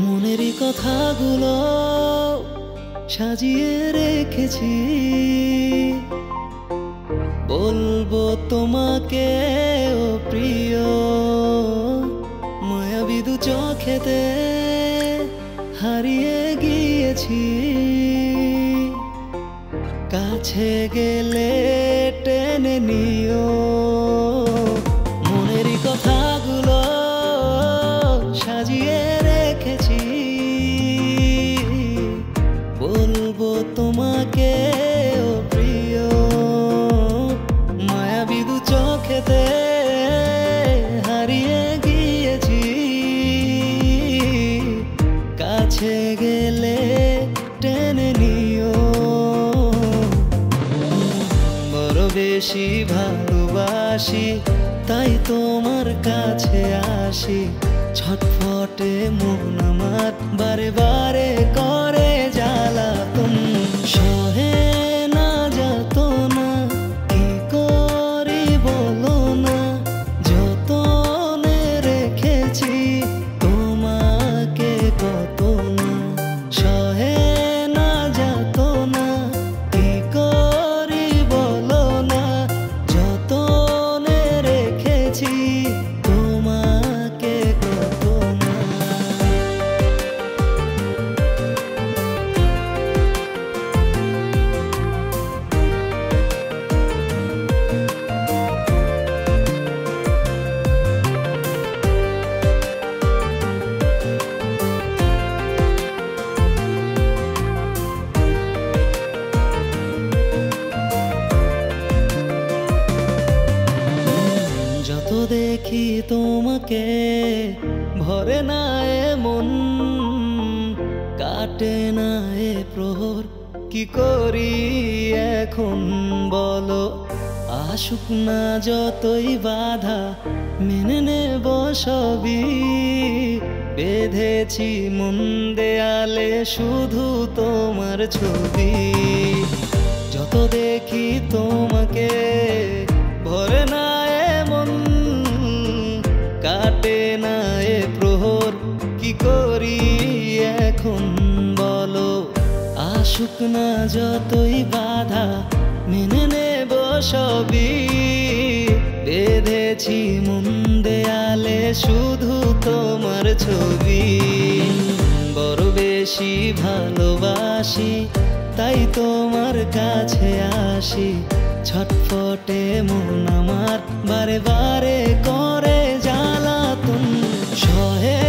মনেরই কথাগুলো সাজিয়ে রেখেছি, বলবো তোমাকে ও প্রিয়। মায়াবী দু চোখেতে হারিয়ে গিয়েছি, কাছে গেলে টেনে নিও। মনেরই কথাগুলো সাজিয়ে রেখেছি, বলবো তোমাকে ও প্রিয়। মায়াবী দু চোখেতে হারিয়ে গিয়েছি, কাছে গেলে টেনে নিও। বড় বেশি ভালোবাসি, তাই তোমার কাছে আসি। ছটফটে মন আমার বারে বারে করে জ্বালাতন, সহে না যাতনা, কি করি বলো না। যতনে রেখেছি তোমাকে কত না, সহে না যাতনা, কি করি বলো না। যতনে রেখেছি তোমাকে কত না। যত দেখি তোমাকে ভরে না এ মন, কাটে না এ প্রহর, কি করি এখন বলো। আসুক না যতই বাধা, মেনে নেব সবই। বেঁধেছি মন দেয়ালে শুধু তোমার ছবি। যত দেখি তোমাকে ভরে না এ মন, কাটে না এ প্রহর, কি করি এখন বলো। আসুক না যতই বাধা, মেনে নেব সবই। বেঁধেছি মন দেয়ালে শুধু তোমার ছবি। বড় বেশি ভালোবাসি, তাই তোমার কাছে আসি। ছটফটে মন আমার বারে বারে করে জ্বালাতন, সহে